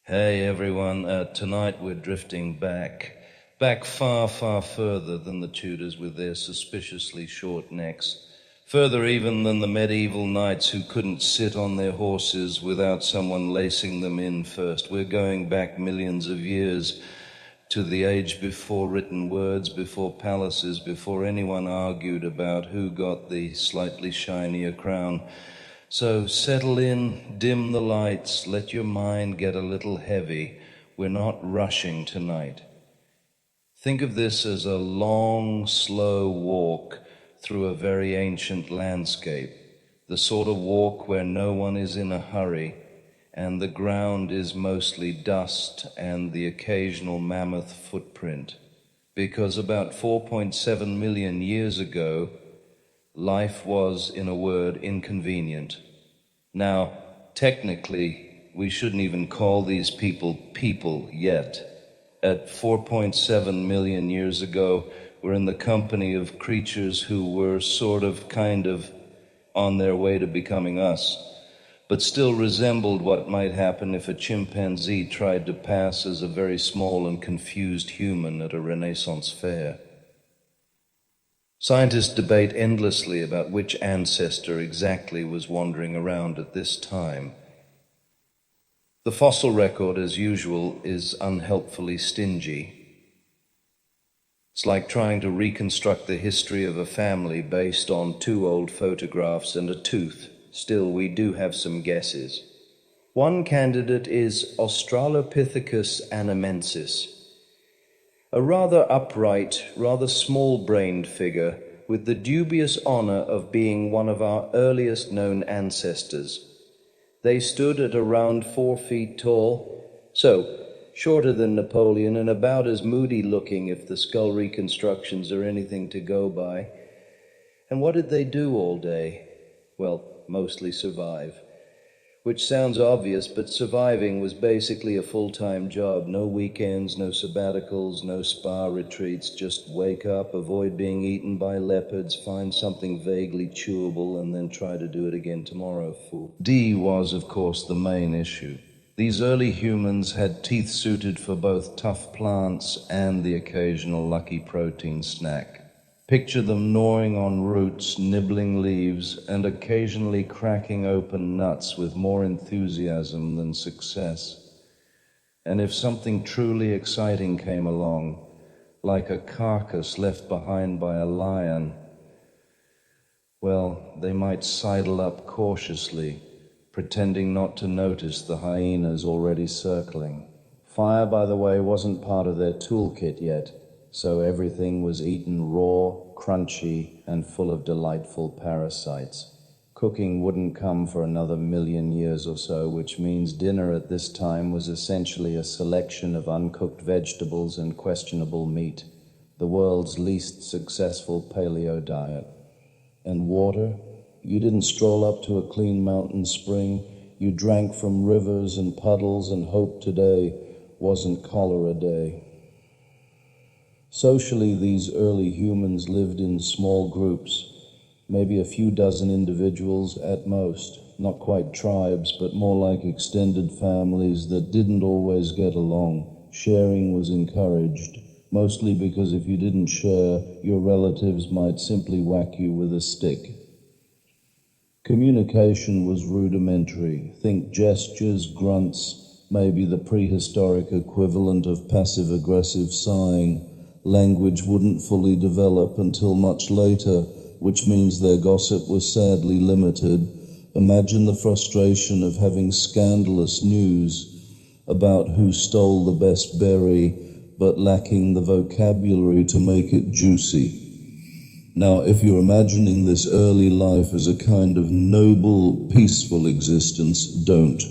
Hey everyone, tonight we're drifting back far, far further than the Tudors with their suspiciously short necks, further even than the medieval knights who couldn't sit on their horses without someone lacing them in first. We're going back millions of years to the age before written words, before palaces, before anyone argued about who got the slightly shinier crown. So settle in, dim the lights, let your mind get a little heavy. We're not rushing tonight. Think of this as a long, slow walk through a very ancient landscape, the sort of walk where no one is in a hurry, and the ground is mostly dust and the occasional mammoth footprint. Because about 4.7 million years ago, life was, in a word, inconvenient. Now, technically, we shouldn't even call these people yet. At 4.7 million years ago, we're in the company of creatures who were kind of on their way to becoming us, but still resembled what might happen if a chimpanzee tried to pass as a very small and confused human at a Renaissance fair. Scientists debate endlessly about which ancestor exactly was wandering around at this time. The fossil record, as usual, is unhelpfully stingy. It's like trying to reconstruct the history of a family based on 2 old photographs and a tooth. Still, we do have some guesses. One candidate is Australopithecus anamensis, a rather upright, rather small-brained figure with the dubious honor of being one of our earliest known ancestors. They stood at around 4 feet tall, so shorter than Napoleon and about as moody-looking if the skull reconstructions are anything to go by. And what did they do all day? Well, mostly survive. Which sounds obvious, but surviving was basically a full-time job. No weekends, no sabbaticals, no spa retreats. Just wake up, avoid being eaten by leopards, find something vaguely chewable, and then try to do it again tomorrow, fool. D was, of course, the main issue. These early humans had teeth suited for both tough plants and the occasional lucky protein snack. Picture them gnawing on roots, nibbling leaves, and occasionally cracking open nuts with more enthusiasm than success. And if something truly exciting came along, like a carcass left behind by a lion, well, they might sidle up cautiously, pretending not to notice the hyenas already circling. Fire, by the way, wasn't part of their toolkit yet. So everything was eaten raw, crunchy, and full of delightful parasites. Cooking wouldn't come for another million years or so, which means dinner at this time was essentially a selection of uncooked vegetables and questionable meat, the world's least successful paleo diet. And water? You didn't stroll up to a clean mountain spring. You drank from rivers and puddles and hoped today wasn't cholera day. Socially, these early humans lived in small groups, maybe a few dozen individuals at most, not quite tribes, but more like extended families that didn't always get along. Sharing was encouraged, mostly because if you didn't share, your relatives might simply whack you with a stick. Communication was rudimentary. Think gestures, grunts, maybe the prehistoric equivalent of passive-aggressive sighing. Language wouldn't fully develop until much later, which means their gossip was sadly limited. Imagine the frustration of having scandalous news about who stole the best berry, but lacking the vocabulary to make it juicy. Now, if you're imagining this early life as a kind of noble, peaceful existence, don't.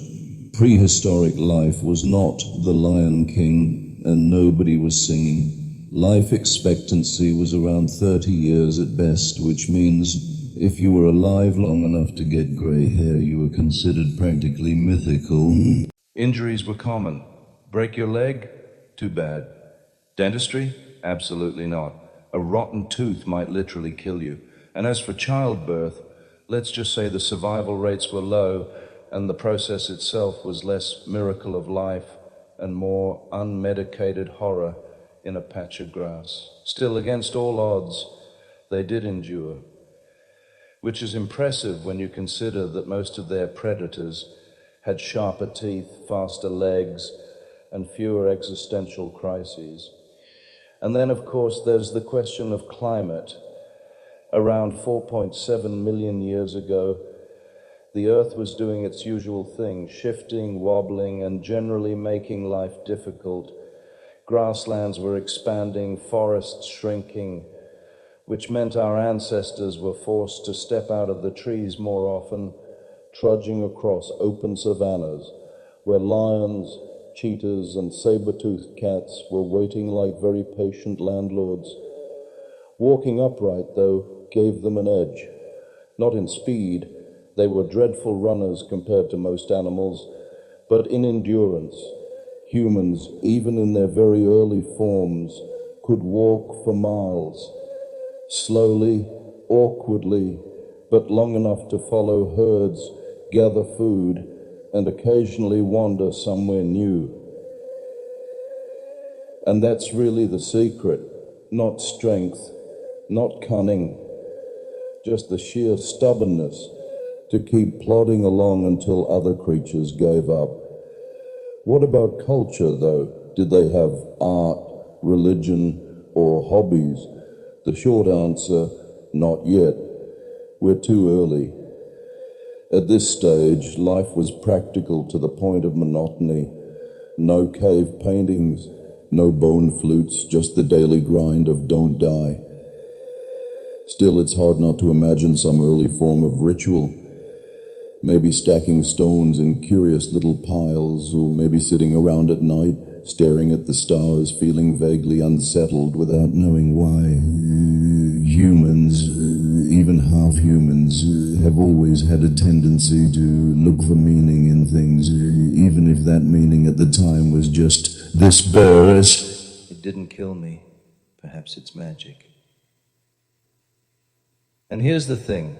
Prehistoric life was not the Lion King, and nobody was singing. Life expectancy was around 30 years at best, which means if you were alive long enough to get grey hair, you were considered practically mythical. Injuries were common. Break your leg? Too bad. Dentistry? Absolutely not. A rotten tooth might literally kill you. And as for childbirth, let's just say the survival rates were low and the process itself was less miracle of life and more unmedicated horror in a patch of grass. Still, against all odds, they did endure, which is impressive when you consider that most of their predators had sharper teeth, faster legs, and fewer existential crises. And then, of course, there's the question of climate. Around 4.7 million years ago, the Earth was doing its usual thing, shifting, wobbling, and generally making life difficult. Grasslands were expanding, forests shrinking, which meant our ancestors were forced to step out of the trees more often, trudging across open savannas where lions, cheetahs, and saber-toothed cats were waiting like very patient landlords. Walking upright, though, gave them an edge. Not in speed, they were dreadful runners compared to most animals, but in endurance. Humans, even in their very early forms, could walk for miles, slowly, awkwardly, but long enough to follow herds, gather food, and occasionally wander somewhere new. And that's really the secret, not strength, not cunning, just the sheer stubbornness to keep plodding along until other creatures gave up. What about culture, though? Did they have art, religion, or hobbies? The short answer, not yet. We're too early. At this stage, life was practical to the point of monotony. No cave paintings, no bone flutes, just the daily grind of don't die. Still, it's hard not to imagine some early form of ritual. Maybe stacking stones in curious little piles, or maybe sitting around at night, staring at the stars, feeling vaguely unsettled without knowing why. Humans, even half-humans, have always had a tendency to look for meaning in things, even if that meaning at the time was just this bears. It didn't kill me. Perhaps it's magic. And here's the thing.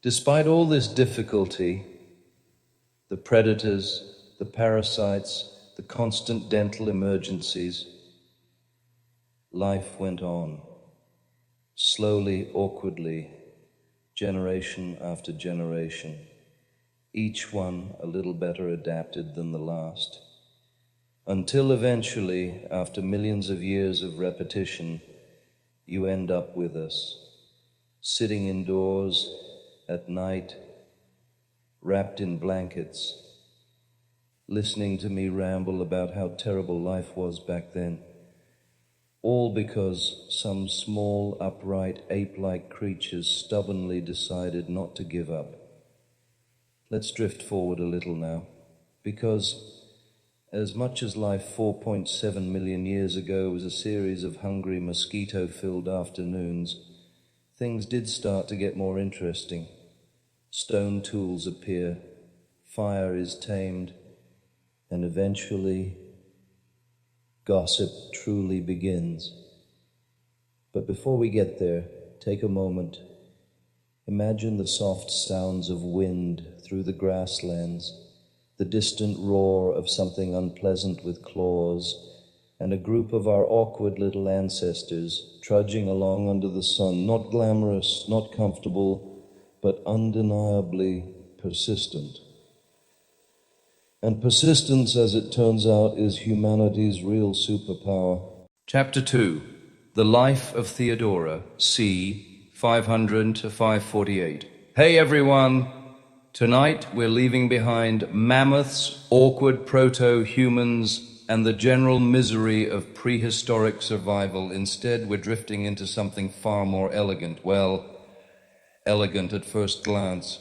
Despite all this difficulty, the predators, the parasites, the constant dental emergencies, life went on, slowly, awkwardly, generation after generation, each one a little better adapted than the last, until eventually, after millions of years of repetition, you end up with us, sitting indoors at night, wrapped in blankets, listening to me ramble about how terrible life was back then, all because some small, upright, ape-like creatures stubbornly decided not to give up. Let's drift forward a little now, because as much as life 4.7 million years ago was a series of hungry, mosquito-filled afternoons, things did start to get more interesting. Stone tools appear, fire is tamed, and eventually gossip truly begins. But before we get there, take a moment. Imagine the soft sounds of wind through the grasslands, the distant roar of something unpleasant with claws, and a group of our awkward little ancestors trudging along under the sun, not glamorous, not comfortable, but undeniably persistent. And persistence, as it turns out, is humanity's real superpower. Chapter 2. The Life of Theodora, c. 500 to 548. Hey everyone! Tonight we're leaving behind mammoths, awkward proto-humans, and the general misery of prehistoric survival. Instead, we're drifting into something far more elegant. Well, elegant at first glance.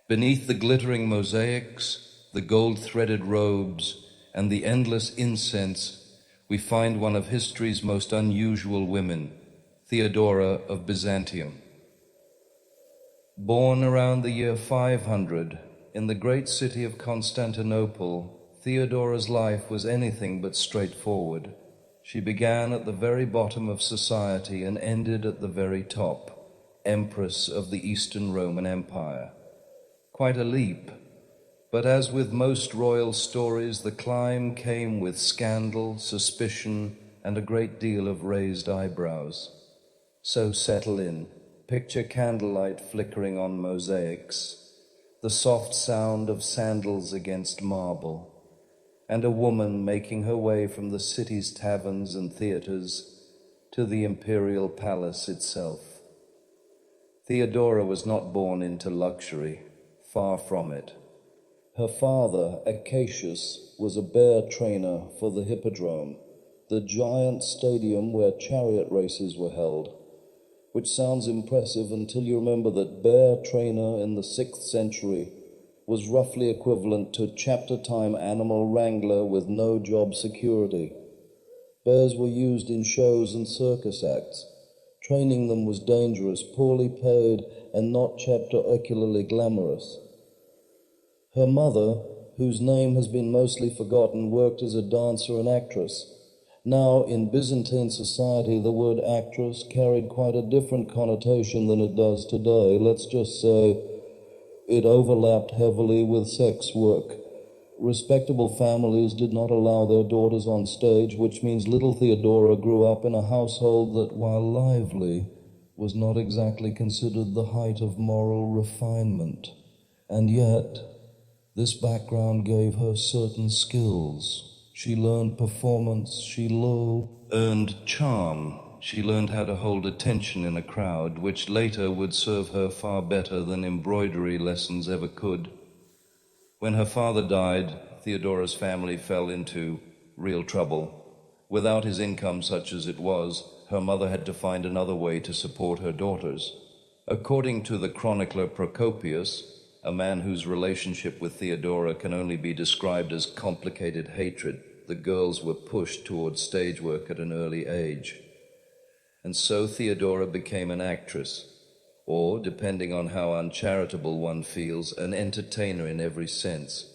Beneath the glittering mosaics, the gold-threaded robes, and the endless incense, we find one of history's most unusual women, Theodora of Byzantium. Born around the year 500 in the great city of Constantinople, Theodora's life was anything but straightforward. She began at the very bottom of society and ended at the very top, Empress of the Eastern Roman Empire. Quite a leap, But as with most royal stories, the climb came with scandal, suspicion, and a great deal of raised eyebrows. So settle in. Picture candlelight flickering on mosaics, the soft sound of sandals against marble, and a woman making her way from the city's taverns and theaters to the imperial palace itself. Theodora was not born into luxury, far from it. Her father, Acacius, was a bear trainer for the Hippodrome, the giant stadium where chariot races were held, which sounds impressive until you remember that bear trainer in the 6th century was roughly equivalent to chapter-time animal wrangler with no job security. Bears were used in shows and circus acts. Training them was dangerous, poorly paid, and not chapter-ocularly glamorous. Her mother, whose name has been mostly forgotten, worked as a dancer and actress. Now, in Byzantine society, the word actress carried quite a different connotation than it does today. Let's just say it overlapped heavily with sex work. Respectable families did not allow their daughters on stage, which means little Theodora grew up in a household that, while lively, was not exactly considered the height of moral refinement. And yet, this background gave her certain skills. She learned performance, she earned charm. She learned how to hold attention in a crowd, which later would serve her far better than embroidery lessons ever could. When her father died, Theodora's family fell into real trouble. Without his income, such as it was, her mother had to find another way to support her daughters. According to the chronicler Procopius, a man whose relationship with Theodora can only be described as complicated hatred, the girls were pushed towards stage work at an early age. And so Theodora became an actress, or, depending on how uncharitable one feels, an entertainer in every sense.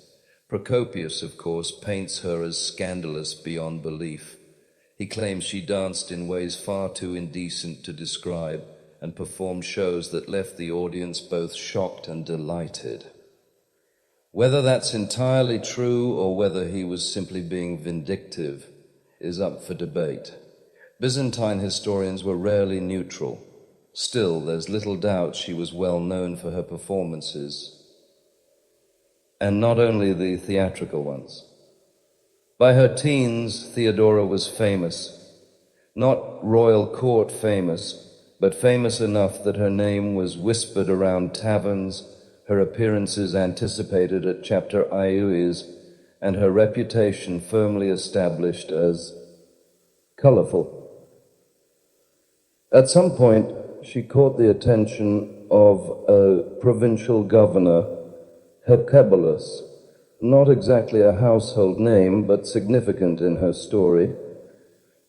Procopius, of course, paints her as scandalous beyond belief. He claims she danced in ways far too indecent to describe, and performed shows that left the audience both shocked and delighted. Whether that's entirely true or whether he was simply being vindictive is up for debate. Byzantine historians were rarely neutral. Still, there's little doubt she was well known for her performances, and not only the theatrical ones. By her teens, Theodora was famous. Not royal court famous, but famous enough that her name was whispered around taverns, her appearances anticipated at chapter Iuis, and her reputation firmly established as colorful. At some point, she caught the attention of a provincial governor, Hecebulus, not exactly a household name, but significant in her story.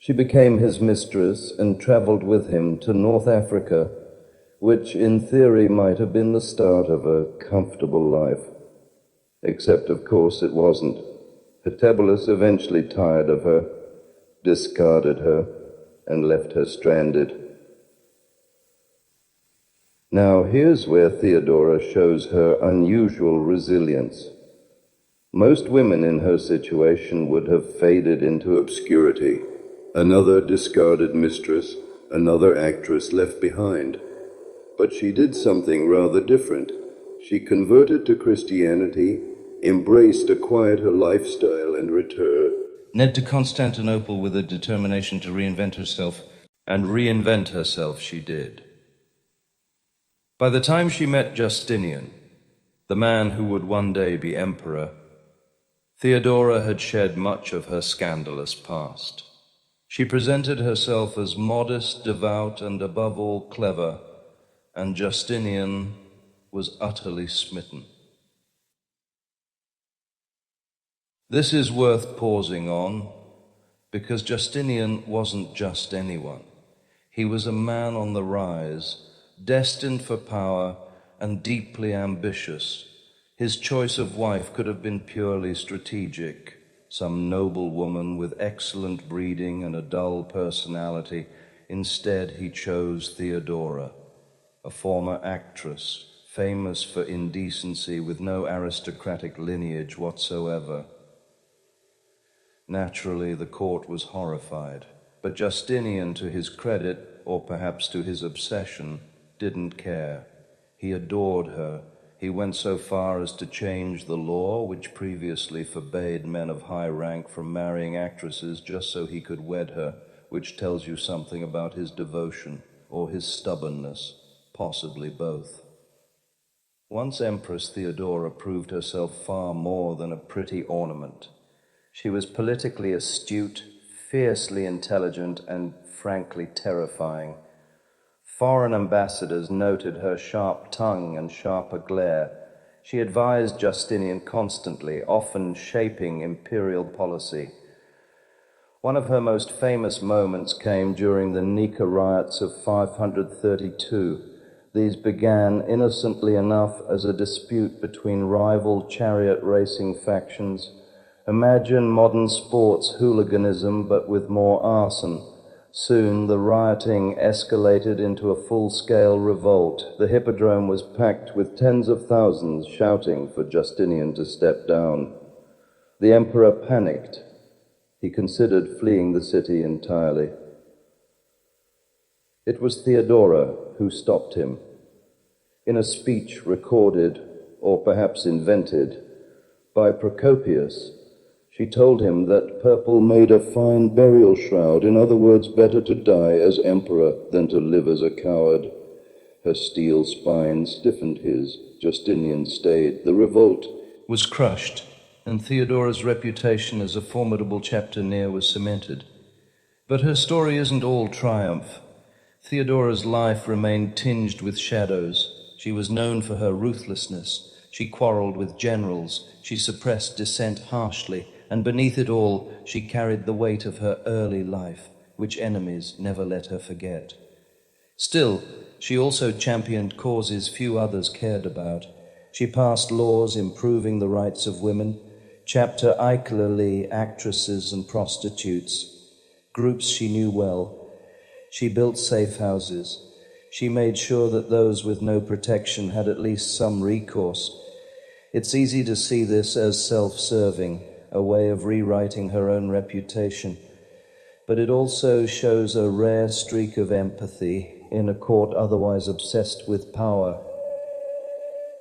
She became his mistress and traveled with him to North Africa, which in theory might have been the start of a comfortable life. Except, of course, it wasn't. Hecebulus eventually tired of her, discarded her, and left her stranded. Now, here's where Theodora shows her unusual resilience. Most women in her situation would have faded into obscurity. Another discarded mistress, another actress left behind. But she did something rather different. She converted to Christianity, embraced a quieter lifestyle, and returned to Constantinople with a determination to reinvent herself, and reinvent herself she did. By the time she met Justinian, the man who would one day be emperor, Theodora had shed much of her scandalous past. She presented herself as modest, devout, and above all clever, and Justinian was utterly smitten. This is worth pausing on, because Justinian wasn't just anyone. He was a man on the rise, destined for power and deeply ambitious. His choice of wife could have been purely strategic. Some noble woman with excellent breeding and a dull personality. Instead, he chose Theodora, a former actress, famous for indecency, with no aristocratic lineage whatsoever. Naturally, the court was horrified, but Justinian, to his credit, or perhaps to his obsession, didn't care. He adored her. He went so far as to change the law, which previously forbade men of high rank from marrying actresses just so he could wed her, which tells you something about his devotion or his stubbornness, possibly both. Once Empress Theodora proved herself far more than a pretty ornament. She was politically astute, fiercely intelligent, and frankly terrifying. Foreign ambassadors noted her sharp tongue and sharper glare. She advised Justinian constantly, often shaping imperial policy. One of her most famous moments came during the Nika riots of 532. These began, innocently enough, as a dispute between rival chariot racing factions. Imagine modern sports hooliganism, but with more arson. Soon the rioting escalated into a full-scale revolt. The hippodrome was packed with tens of thousands shouting for Justinian to step down. The emperor panicked. He considered fleeing the city entirely. It was Theodora who stopped him. In a speech recorded, or perhaps invented, by Procopius, she told him that purple made a fine burial shroud. In other words, better to die as emperor than to live as a coward. Her steel spine stiffened his. Justinian stayed. The revolt was crushed, and Theodora's reputation as a formidable chapter was cemented. But her story isn't all triumph. Theodora's life remained tinged with shadows. She was known for her ruthlessness. She quarreled with generals. She suppressed dissent harshly. And beneath it all, she carried the weight of her early life, which enemies never let her forget. Still, she also championed causes few others cared about. She passed laws improving the rights of women, chapter Icolally actresses and prostitutes, groups she knew well. She built safe houses. She made sure that those with no protection had at least some recourse. It's easy to see this as self-serving, a way of rewriting her own reputation, but it also shows a rare streak of empathy in a court otherwise obsessed with power.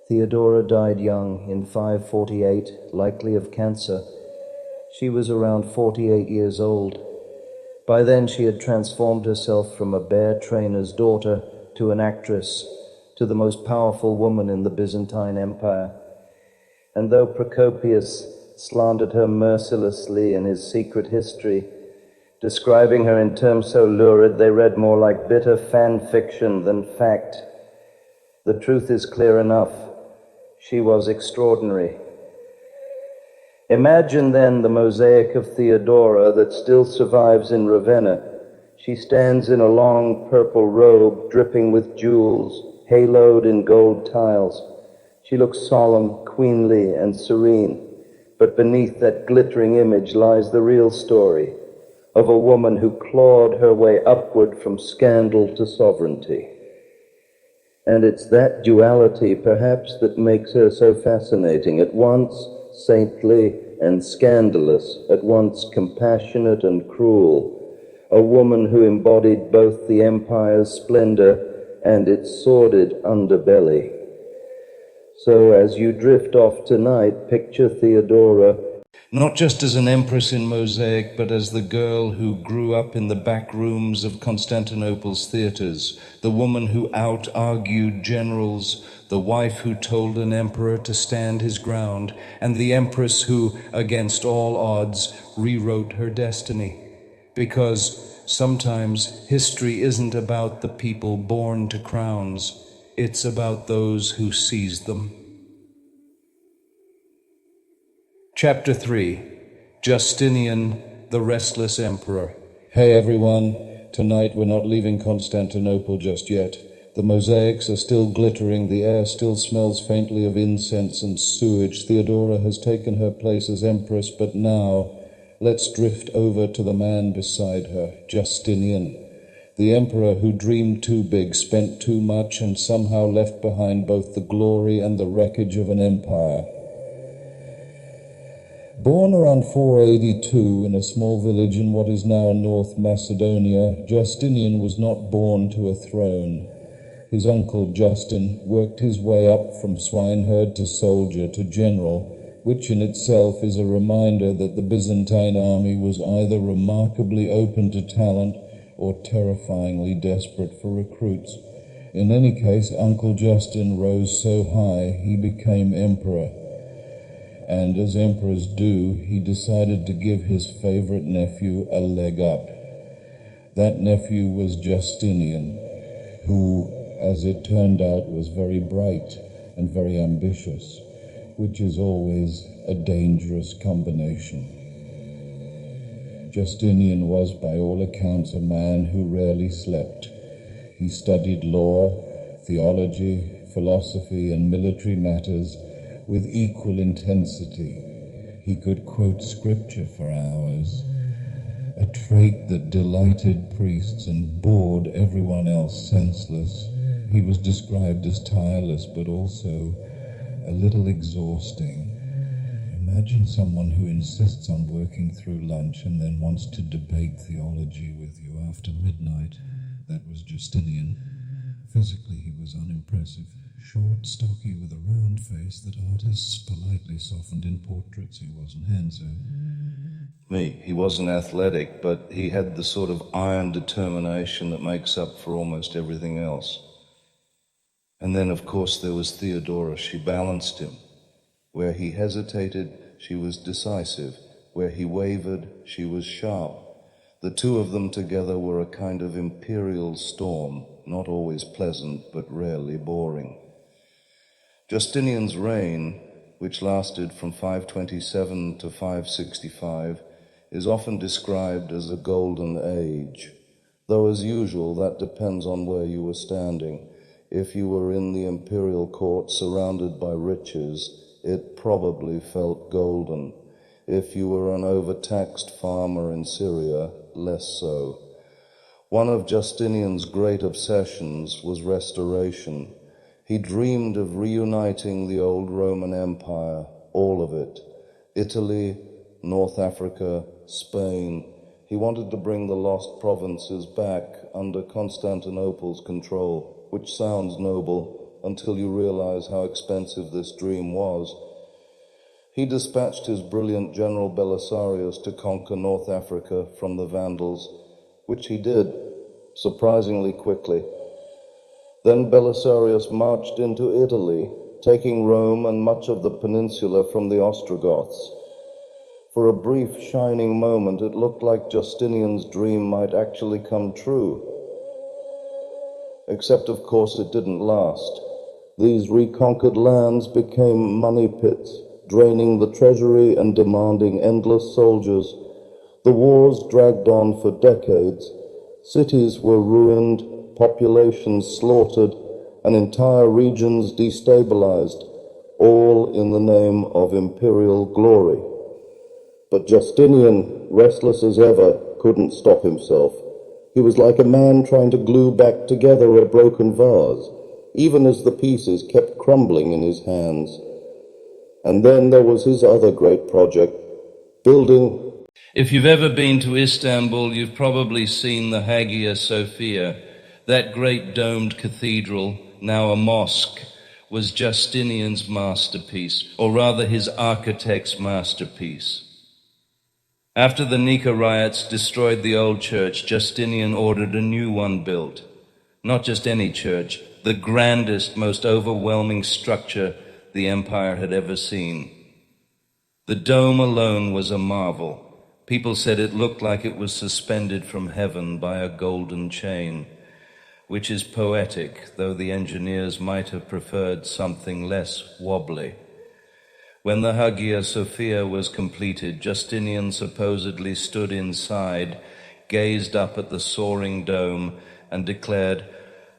Theodora died young in 548, likely of cancer. She was around 48 years old. By then she had transformed herself from a bear trainer's daughter to an actress, to the most powerful woman in the Byzantine Empire. And though Procopius slandered her mercilessly in his secret history, describing her in terms so lurid they read more like bitter fan fiction than fact, the truth is clear enough. She was extraordinary. Imagine then the mosaic of Theodora that still survives in Ravenna. She stands in a long purple robe dripping with jewels, haloed in gold tiles. She looks solemn, queenly, and serene. But beneath that glittering image lies the real story of a woman who clawed her way upward from scandal to sovereignty. And it's that duality, perhaps, that makes her so fascinating, at once saintly and scandalous, at once compassionate and cruel, a woman who embodied both the empire's splendor and its sordid underbelly. So as you drift off tonight, picture Theodora not just as an empress in mosaic, but as the girl who grew up in the back rooms of Constantinople's theaters, the woman who out-argued generals, the wife who told an emperor to stand his ground, and the empress who, against all odds, rewrote her destiny. Because sometimes history isn't about the people born to crowns. It's about those who seize them. Chapter 3. Justinian, the Restless Emperor. Hey everyone, tonight we're not leaving Constantinople just yet. The mosaics are still glittering, the air still smells faintly of incense and sewage. Theodora has taken her place as empress, but now let's drift over to the man beside her, Justinian. The emperor who dreamed too big, spent too much, and somehow left behind both the glory and the wreckage of an empire. Born around 482 in a small village in what is now North Macedonia, Justinian was not born to a throne. His uncle Justin worked his way up from swineherd to soldier to general, which in itself is a reminder that the Byzantine army was either remarkably open to talent or terrifyingly desperate for recruits. In any case, Uncle Justin rose so high he became emperor. And as emperors do, he decided to give his favorite nephew a leg up. That nephew was Justinian, who, as it turned out, was very bright and very ambitious, which is always a dangerous combination. Justinian was, by all accounts, a man who rarely slept. He studied law, theology, philosophy, and military matters with equal intensity. He could quote scripture for hours, a trait that delighted priests and bored everyone else senseless. He was described as tireless, but also a little exhausting. Imagine someone who insists on working through lunch and then wants to debate theology with you after midnight. That was Justinian. Physically, he was unimpressive. Short, stocky, with a round face that artists politely softened in portraits. He wasn't handsome. He wasn't athletic, but he had the sort of iron determination that makes up for almost everything else. And then, of course, there was Theodora. She balanced him. Where he hesitated, she was decisive. Where he wavered, she was sharp. The two of them together were a kind of imperial storm, not always pleasant, but rarely boring. Justinian's reign, which lasted from 527 to 565, is often described as a golden age, though as usual that depends on where you were standing. If you were in the imperial court surrounded by riches, it probably felt golden. If you were an overtaxed farmer in Syria, less so. One of Justinian's great obsessions was restoration. He dreamed of reuniting the old Roman Empire, all of it. Italy, North Africa, Spain. He wanted to bring the lost provinces back under Constantinople's control, which sounds noble until you realize how expensive this dream was. He dispatched his brilliant general Belisarius to conquer North Africa from the Vandals, which he did, surprisingly quickly. Then Belisarius marched into Italy, taking Rome and much of the peninsula from the Ostrogoths. For a brief, shining moment, it looked like Justinian's dream might actually come true. Except, of course, it didn't last. These reconquered lands became money pits, draining the treasury and demanding endless soldiers. The wars dragged on for decades. Cities were ruined, populations slaughtered, and entire regions destabilized, all in the name of imperial glory. But Justinian, restless as ever, couldn't stop himself. He was like a man trying to glue back together a broken vase, even as the pieces kept crumbling in his hands. And then there was his other great project, building. If you've ever been to Istanbul, you've probably seen the Hagia Sophia. That great domed cathedral, now a mosque, was Justinian's masterpiece, or rather his architect's masterpiece. After the Nika riots destroyed the old church, Justinian ordered a new one built. Not just any church, the grandest, most overwhelming structure the empire had ever seen. The dome alone was a marvel. People said it looked like it was suspended from heaven by a golden chain, which is poetic, though the engineers might have preferred something less wobbly. When the Hagia Sophia was completed, Justinian supposedly stood inside, gazed up at the soaring dome, and declared,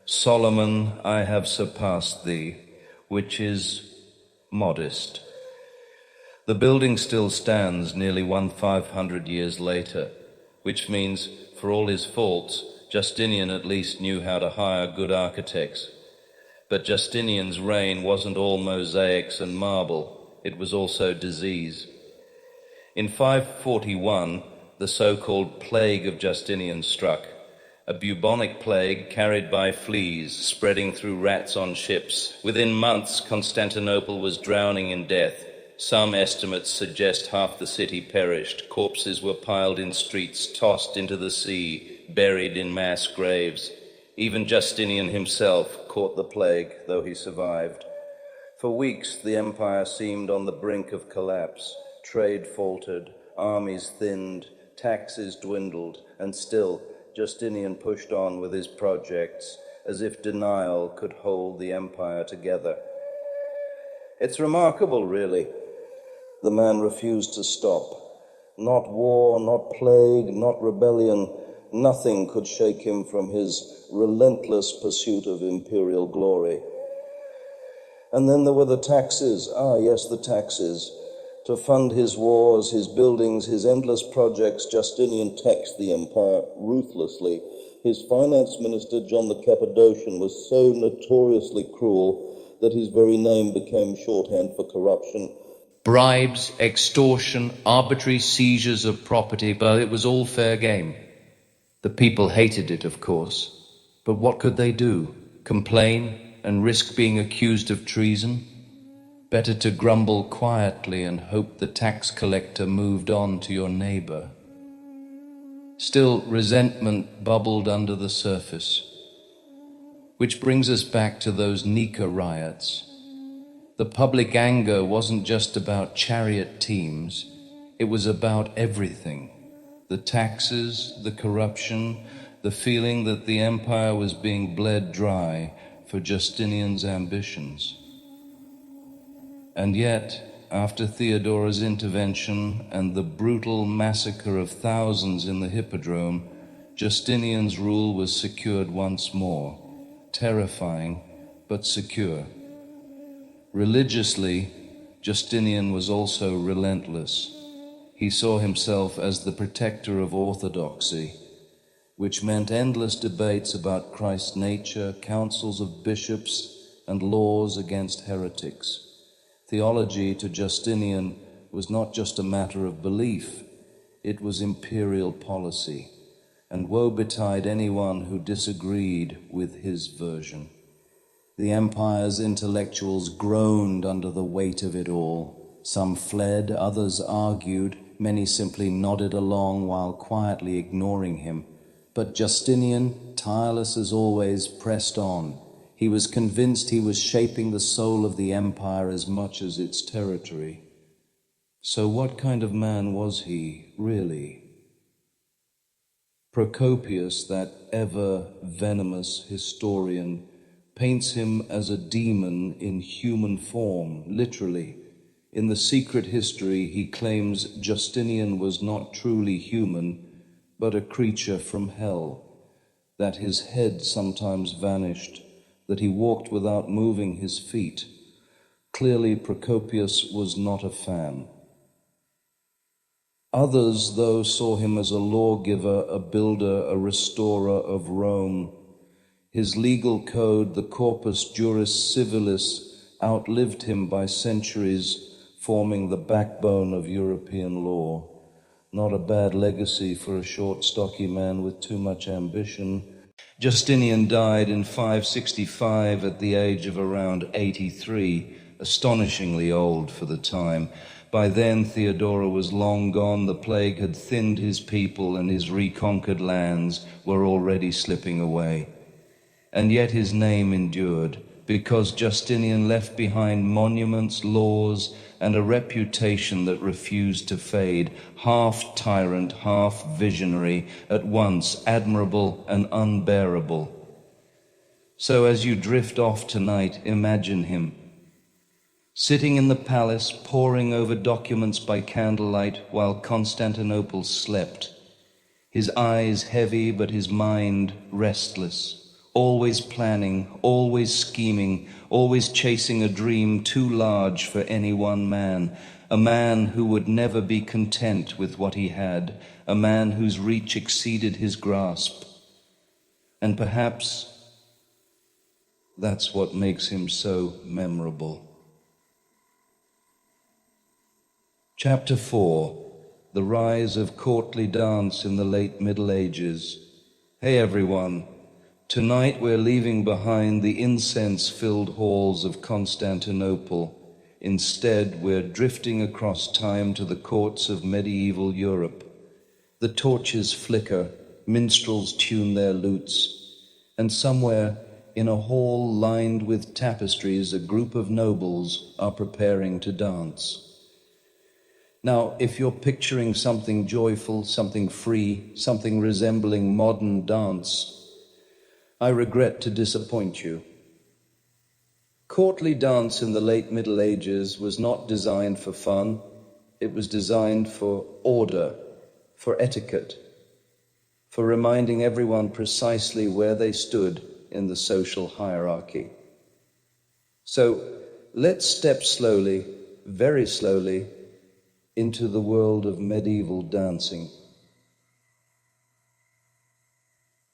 "Solomon, I have surpassed thee," which is modest. The building still stands nearly 1,500 years later, which means, for all his faults, Justinian at least knew how to hire good architects. But Justinian's reign wasn't all mosaics and marble, it was also disease. In 541, the so-called Plague of Justinian struck, a bubonic plague carried by fleas, spreading through rats on ships. Within months, Constantinople was drowning in death. Some estimates suggest half the city perished. Corpses were piled in streets, tossed into the sea, buried in mass graves. Even Justinian himself caught the plague, though he survived. For weeks, the empire seemed on the brink of collapse. Trade faltered, armies thinned, taxes dwindled, and still Justinian pushed on with his projects as if denial could hold the empire together. It's remarkable, really. The man refused to stop. Not war, not plague, not rebellion. Nothing could shake him from his relentless pursuit of imperial glory. And then there were the taxes. Yes, the taxes. To fund his wars, his buildings, his endless projects, Justinian taxed the empire ruthlessly. His finance minister, John the Cappadocian, was so notoriously cruel that his very name became shorthand for corruption. Bribes, extortion, arbitrary seizures of property, but it was all fair game. The people hated it, of course, but what could they do? Complain and risk being accused of treason? Better to grumble quietly and hope the tax collector moved on to your neighbor. Still, resentment bubbled under the surface, which brings us back to those Nika riots. The public anger wasn't just about chariot teams, it was about everything. The taxes, the corruption, the feeling that the empire was being bled dry for Justinian's ambitions. And yet, after Theodora's intervention and the brutal massacre of thousands in the Hippodrome, Justinian's rule was secured once more, terrifying but secure. Religiously, Justinian was also relentless. He saw himself as the protector of orthodoxy, which meant endless debates about Christ's nature, councils of bishops, and laws against heretics. Theology to Justinian was not just a matter of belief, it was imperial policy, and woe betide anyone who disagreed with his version. The empire's intellectuals groaned under the weight of it all. Some fled, others argued, many simply nodded along while quietly ignoring him. But Justinian, tireless as always, pressed on. He was convinced he was shaping the soul of the empire as much as its territory. So what kind of man was he, really? Procopius, that ever-venomous historian, paints him as a demon in human form, literally. In the secret history, he claims Justinian was not truly human, but a creature from hell, that his head sometimes vanished, that he walked without moving his feet. Clearly, Procopius was not a fan. Others, though, saw him as a lawgiver, a builder, a restorer of Rome. His legal code, the Corpus Juris Civilis, outlived him by centuries, forming the backbone of European law. Not a bad legacy for a short, stocky man with too much ambition. Justinian died in 565 at the age of around 83, astonishingly old for the time. By then, Theodora was long gone, the plague had thinned his people, and his reconquered lands were already slipping away. And yet his name endured, because Justinian left behind monuments, laws, and a reputation that refused to fade, half tyrant, half visionary, at once admirable and unbearable. So as you drift off tonight, imagine him, sitting in the palace, poring over documents by candlelight while Constantinople slept, his eyes heavy but his mind restless. Always planning, always scheming, always chasing a dream too large for any one man, a man who would never be content with what he had, a man whose reach exceeded his grasp. And perhaps that's what makes him so memorable. Chapter 4, The Rise of Courtly Dance in the Late Middle Ages. Hey everyone, tonight we're leaving behind the incense-filled halls of Constantinople. Instead, we're drifting across time to the courts of medieval Europe. The torches flicker, minstrels tune their lutes, and somewhere in a hall lined with tapestries, a group of nobles are preparing to dance. Now, if you're picturing something joyful, something free, something resembling modern dance, I regret to disappoint you. Courtly dance in the late Middle Ages was not designed for fun. It was designed for order, for etiquette, for reminding everyone precisely where they stood in the social hierarchy. So let's step slowly, very slowly, into the world of medieval dancing.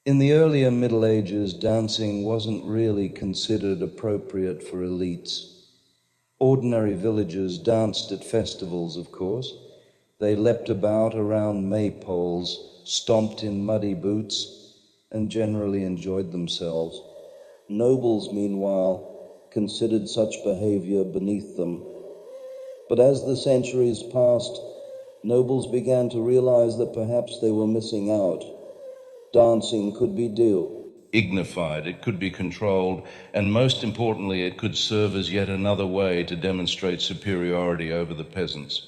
In the earlier Middle Ages, dancing wasn't really considered appropriate for elites. Ordinary villagers danced at festivals, of course. They leapt about around maypoles, stomped in muddy boots, and generally enjoyed themselves. Nobles, meanwhile, considered such behavior beneath them. But as the centuries passed, nobles began to realize that perhaps they were missing out. Dancing could be dignified, it could be controlled, and most importantly, it could serve as yet another way to demonstrate superiority over the peasants.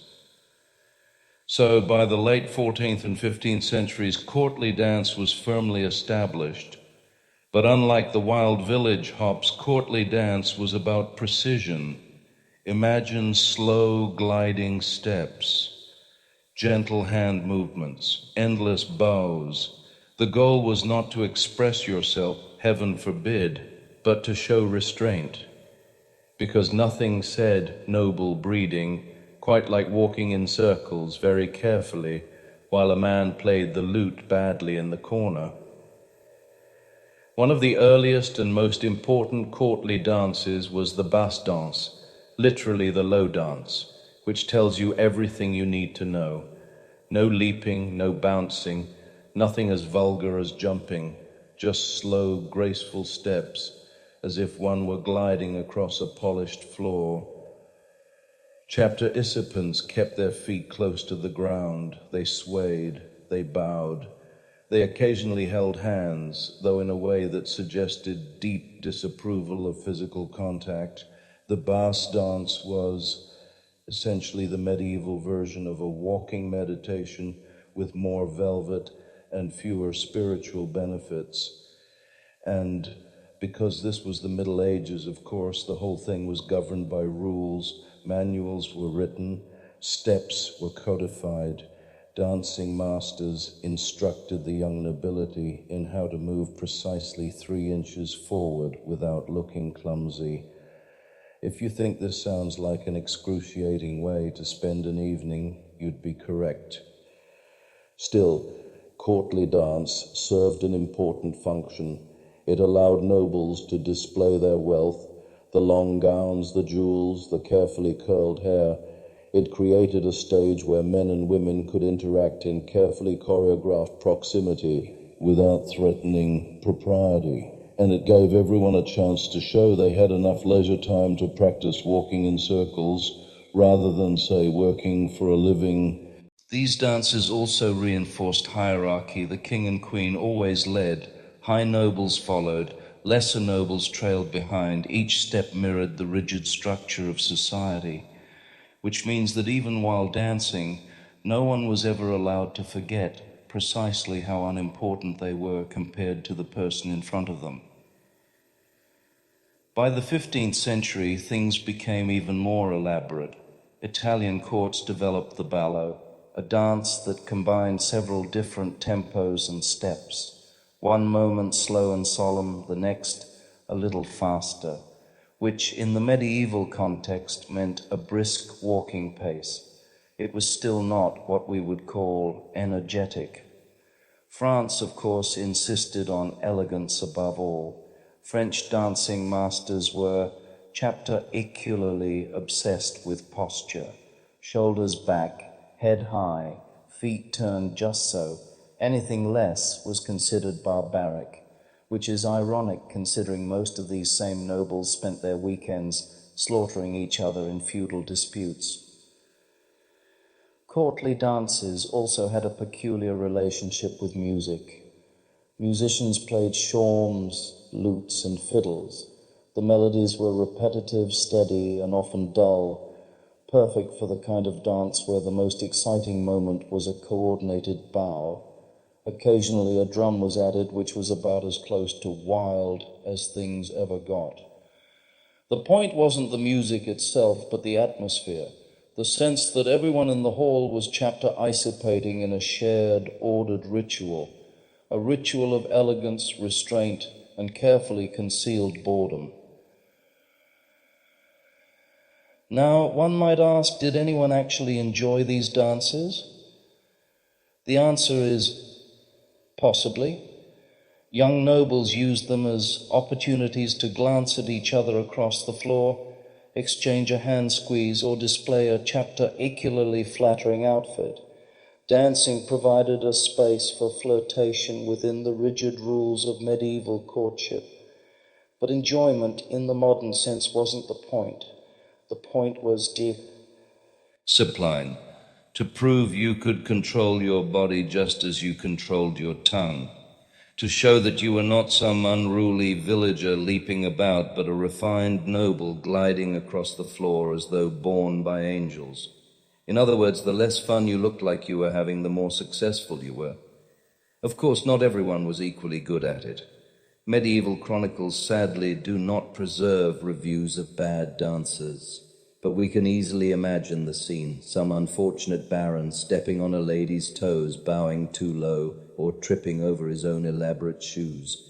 So by the late 14th and 15th centuries, courtly dance was firmly established. But unlike the wild village hops, courtly dance was about precision. Imagine slow gliding steps, gentle hand movements, endless bows. The goal was not to express yourself, heaven forbid, but to show restraint. Because nothing said noble breeding, quite like walking in circles very carefully while a man played the lute badly in the corner. One of the earliest and most important courtly dances was the basse danse, literally the low dance, which tells you everything you need to know. No leaping, no bouncing, nothing as vulgar as jumping, just slow, graceful steps, as if one were gliding across a polished floor. Chapter Isipans kept their feet close to the ground. They swayed, they bowed. They occasionally held hands, though in a way that suggested deep disapproval of physical contact. The basse dance was essentially the medieval version of a walking meditation with more velvet and fewer spiritual benefits. And because this was the Middle Ages, of course, the whole thing was governed by rules. Manuals were written, steps were codified. Dancing masters instructed the young nobility in how to move precisely 3 inches forward without looking clumsy. If you think this sounds like an excruciating way to spend an evening, you'd be correct. Still, courtly dance served an important function. It allowed nobles to display their wealth, the long gowns, the jewels, the carefully curled hair. It created a stage where men and women could interact in carefully choreographed proximity without threatening propriety. And it gave everyone a chance to show they had enough leisure time to practice walking in circles rather than, say, working for a living. These dances also reinforced hierarchy. The king and queen always led. High nobles followed. Lesser nobles trailed behind. Each step mirrored the rigid structure of society, which means that even while dancing, no one was ever allowed to forget precisely how unimportant they were compared to the person in front of them. By the 15th century, things became even more elaborate. Italian courts developed the ballo, a dance that combined several different tempos and steps, one moment slow and solemn, the next a little faster, which in the medieval context meant a brisk walking pace. It was still not what we would call energetic. France, of course, insisted on elegance above all. French dancing masters were chapter-icularly obsessed with posture. Shoulders back, head high, feet turned just so. Anything less was considered barbaric, which is ironic considering most of these same nobles spent their weekends slaughtering each other in feudal disputes. Courtly dances also had a peculiar relationship with music. Musicians played shawms, lutes, and fiddles. The melodies were repetitive, steady, and often dull, perfect for the kind of dance where the most exciting moment was a coordinated bow. Occasionally a drum was added, which was about as close to wild as things ever got. The point wasn't the music itself, but the atmosphere, the sense that everyone in the hall was chapter-isopating in a shared, ordered ritual, a ritual of elegance, restraint, and carefully concealed boredom. Now, one might ask, did anyone actually enjoy these dances? The answer is possibly. Young nobles used them as opportunities to glance at each other across the floor, exchange a hand squeeze, or display a chapter-icularly flattering outfit. Dancing provided a space for flirtation within the rigid rules of medieval courtship. But enjoyment in the modern sense wasn't the point. The point was Discipline, to prove you could control your body just as you controlled your tongue, to show that you were not some unruly villager leaping about, but a refined noble gliding across the floor as though borne by angels. In other words, the less fun you looked like you were having, the more successful you were. Of course, not everyone was equally good at it. Medieval chronicles sadly do not preserve reviews of bad dancers, but we can easily imagine the scene, some unfortunate baron stepping on a lady's toes, bowing too low, or tripping over his own elaborate shoes.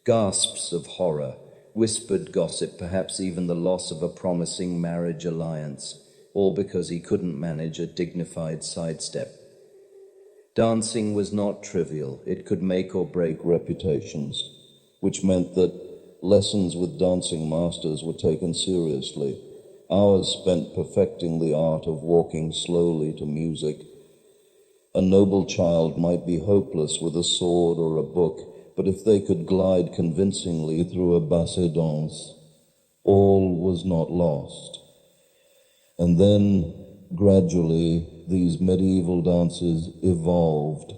Gasps of horror, whispered gossip, perhaps even the loss of a promising marriage alliance, all because he couldn't manage a dignified sidestep. Dancing was not trivial. It could make or break reputations, which meant that lessons with dancing masters were taken seriously. Hours spent perfecting the art of walking slowly to music. A noble child might be hopeless with a sword or a book, but if they could glide convincingly through a basset danse, all was not lost. And then, gradually, these medieval dances evolved.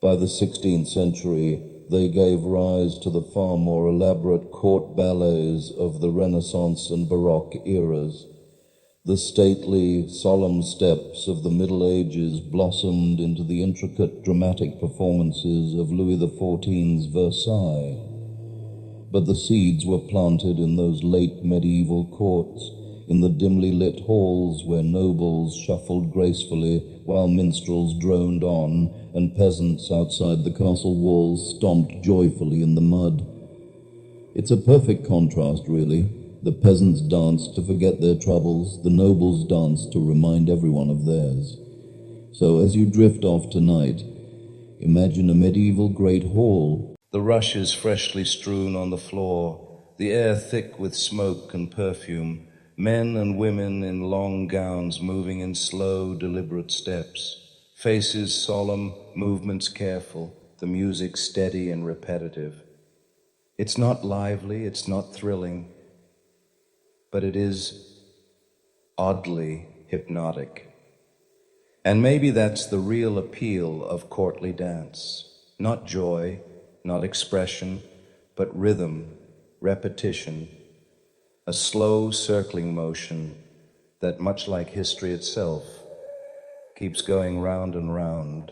By the 16th century, they gave rise to the far more elaborate court ballets of the Renaissance and Baroque eras. The stately, solemn steps of the Middle Ages blossomed into the intricate dramatic performances of Louis XIV's Versailles. But the seeds were planted in those late medieval courts, in the dimly lit halls where nobles shuffled gracefully while minstrels droned on and peasants outside the castle walls stomped joyfully in the mud. It's a perfect contrast, really. The peasants danced to forget their troubles, the nobles danced to remind everyone of theirs. So as you drift off tonight, imagine a medieval great hall. the rushes freshly strewn on the floor, the air thick with smoke and perfume, men and women in long gowns moving in slow, deliberate steps, faces solemn, movements careful, the music steady and repetitive. It's not lively, it's not thrilling, but it is oddly hypnotic. And maybe that's the real appeal of courtly dance. Not joy, not expression, but rhythm, repetition, a slow circling motion that, much like history itself, keeps going round and round,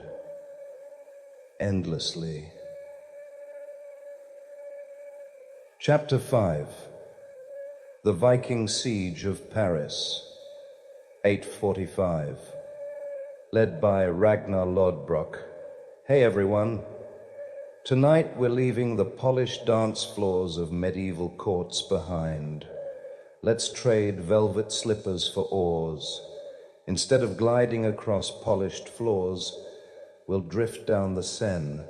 endlessly. Chapter 5. The Viking Siege of Paris, 845. Led by Ragnar Lodbrok. Hey everyone. Tonight we're leaving the polished dance floors of medieval courts behind. Let's trade velvet slippers for oars. Instead of gliding across polished floors, we'll drift down the Seine,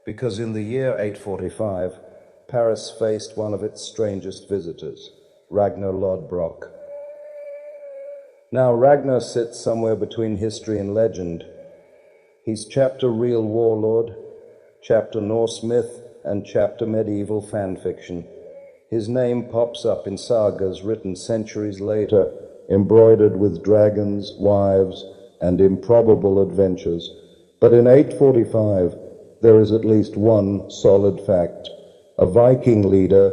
because in the year 845, Paris faced one of its strangest visitors, Ragnar Lodbrok. Now, Ragnar sits somewhere between history and legend. He's chapter real warlord, chapter Norse myth, and chapter medieval fan fiction. His name pops up in sagas written centuries later, embroidered with dragons, wives, and improbable adventures. But in 845, there is at least one solid fact. A Viking leader,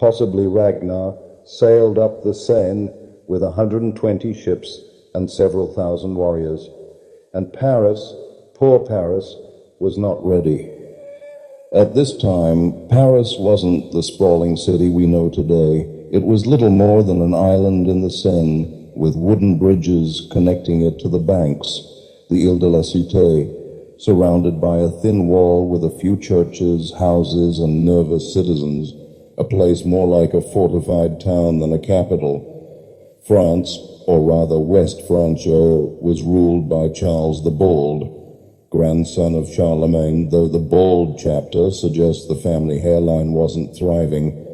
possibly Ragnar, sailed up the Seine with 120 ships and several thousand warriors. And Paris, poor Paris, was not ready. At this time, Paris wasn't the sprawling city we know today. It was little more than an island in the Seine, with wooden bridges connecting it to the banks, the Ile de la Cité, surrounded by a thin wall with a few churches, houses, and nervous citizens, a place more like a fortified town than a capital. France, or rather West Francho, was ruled by Charles the Bald, grandson of Charlemagne, though the Bald chapter suggests the family hairline wasn't thriving.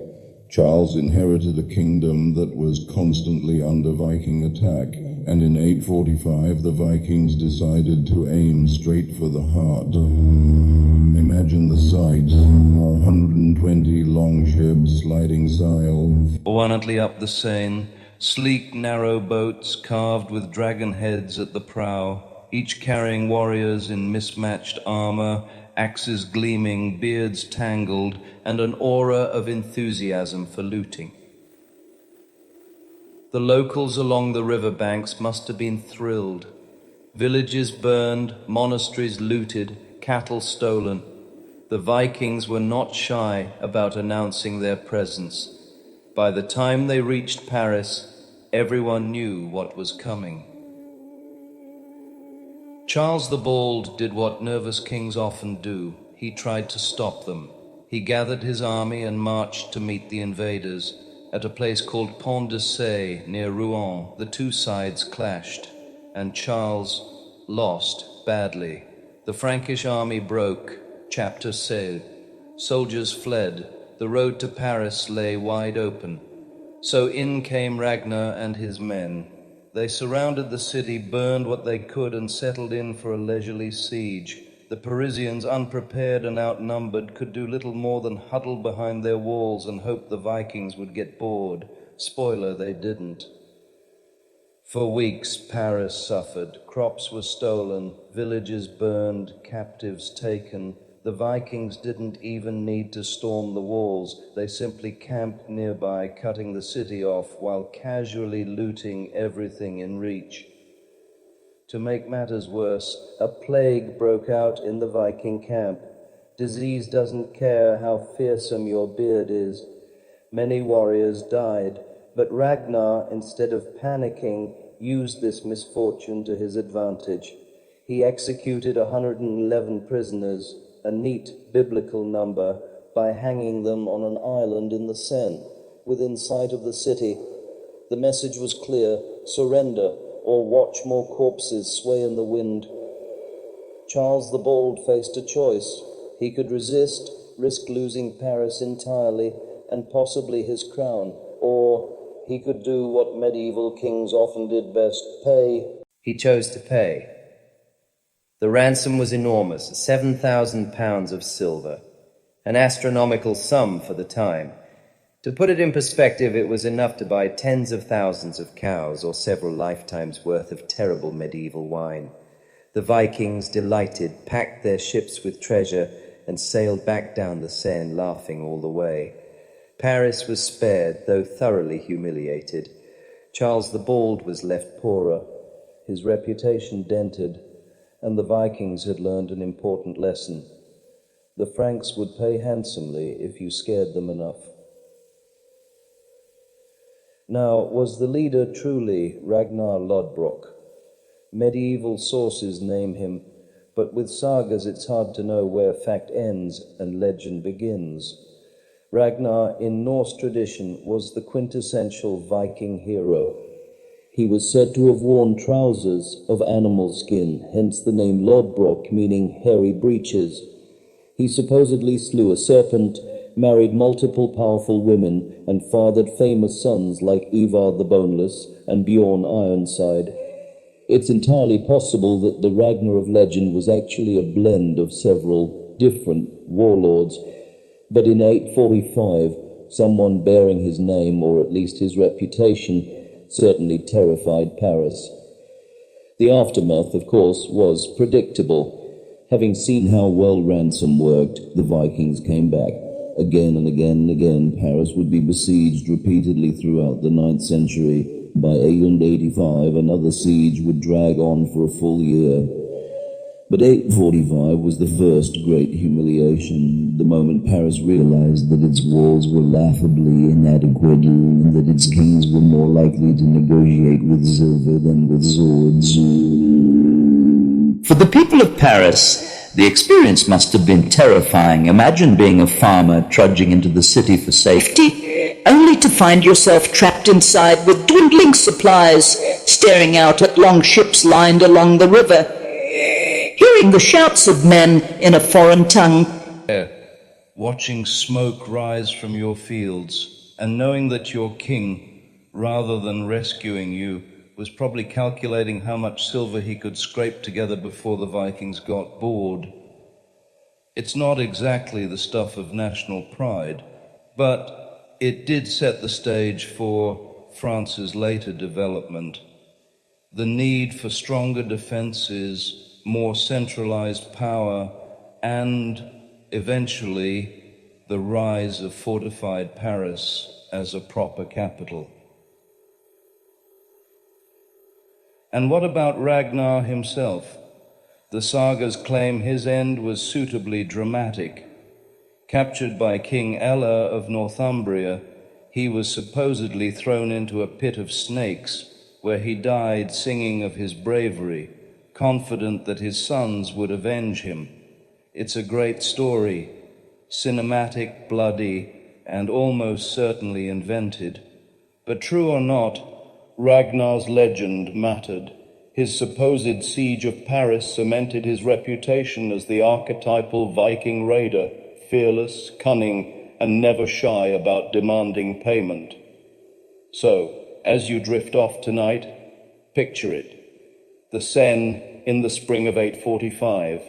Charles inherited a kingdom that was constantly under Viking attack, and in 845 the Vikings decided to aim straight for the heart. Imagine the sight, 120 longships sliding sails. Buoyantly up the Seine, sleek narrow boats carved with dragon heads at the prow, each carrying warriors in mismatched armor, axes gleaming, beards tangled, and an aura of enthusiasm for looting. The locals along the river banks must have been thrilled. Villages burned, monasteries looted, cattle stolen. The Vikings were not shy about announcing their presence. By the time they reached Paris, everyone knew what was coming. Charles the Bald did what nervous kings often do. He tried to stop them. He gathered his army and marched to meet the invaders. At a place called Pont de Sey, near Rouen, the two sides clashed, and Charles lost badly. The Frankish army broke, chapter Sey. Soldiers fled. The road to Paris lay wide open. So in came Ragnar and his men. They surrounded the city, burned what they could, and settled in for a leisurely siege. The Parisians, unprepared and outnumbered, could do little more than huddle behind their walls and hope the Vikings would get bored. Spoiler, they didn't. For weeks, Paris suffered. Crops were stolen, villages burned, captives taken. The Vikings didn't even need to storm the walls. They simply camped nearby, cutting the city off while casually looting everything in reach. To make matters worse, a plague broke out in the Viking camp. Disease doesn't care how fearsome your beard is. Many warriors died, but Ragnar, instead of panicking, used this misfortune to his advantage. He executed 111 prisoners, a neat biblical number, by hanging them on an island in the Seine, within sight of the city. The message was clear: surrender, or watch more corpses sway in the wind. Charles the Bald faced a choice. He could resist, risk losing Paris entirely, and possibly his crown, or he could do what medieval kings often did best, pay. He chose to pay. The ransom was enormous, 7,000 pounds of silver, an astronomical sum for the time. To put it in perspective, it was enough to buy tens of thousands of cows or several lifetimes' worth of terrible medieval wine. The Vikings, delighted, packed their ships with treasure and sailed back down the Seine, laughing all the way. Paris was spared, though thoroughly humiliated. Charles the Bald was left poorer, his reputation dented, and the Vikings had learned an important lesson. The Franks would pay handsomely if you scared them enough. Now, was the leader truly Ragnar Lodbrok? Medieval sources name him, but with sagas it's hard to know where fact ends and legend begins. Ragnar, in Norse tradition, was the quintessential Viking hero. He was said to have worn trousers of animal skin, hence the name Lodbrok, meaning hairy breeches. He supposedly slew a serpent, married multiple powerful women, and fathered famous sons like Ivar the Boneless and Bjorn Ironside. It's entirely possible that the Ragnar of legend was actually a blend of several different warlords, but in 845, someone bearing his name, or at least his reputation, certainly terrified Paris. The aftermath, of course, was predictable. Having seen how well ransom worked, the Vikings came back. Again and again and again, Paris would be besieged repeatedly throughout the 9th century. By 885, another siege would drag on for a full year. But 845 was the first great humiliation, the moment Paris realized that its walls were laughably inadequate and that its kings were more likely to negotiate with silver than with swords. For the people of Paris, the experience must have been terrifying. Imagine being a farmer trudging into the city for safety, only to find yourself trapped inside with dwindling supplies, staring out at long ships lined along the river, hearing the shouts of men in a foreign tongue, watching smoke rise from your fields, and knowing that your king, rather than rescuing you, was probably calculating how much silver he could scrape together before the Vikings got bored. It's not exactly the stuff of national pride, but it did set the stage for France's later development. The need for stronger defenses, more centralized power, and eventually the rise of fortified Paris as a proper capital. And what about Ragnar himself? The sagas claim his end was suitably dramatic. Captured by King Ella of Northumbria, he was supposedly thrown into a pit of snakes, where he died singing of his bravery, confident that his sons would avenge him. It's a great story, cinematic, bloody, and almost certainly invented. But true or not, Ragnar's legend mattered. His supposed siege of Paris cemented his reputation as the archetypal Viking raider, fearless, cunning, and never shy about demanding payment. So, as you drift off tonight, picture it. The Seine in the spring of 845,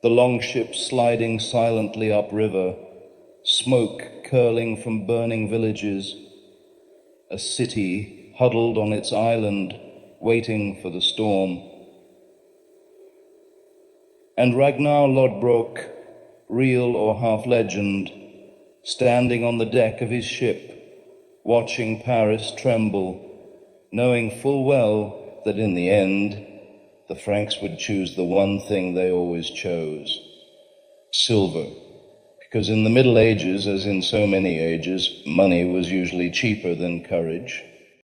the longships sliding silently upriver, smoke curling from burning villages, a city huddled on its island, waiting for the storm. And Ragnar Lodbrok, real or half legend, standing on the deck of his ship, watching Paris tremble, knowing full well that in the end, the Franks would choose the one thing they always chose: silver. Because in the Middle Ages, as in so many ages, money was usually cheaper than courage.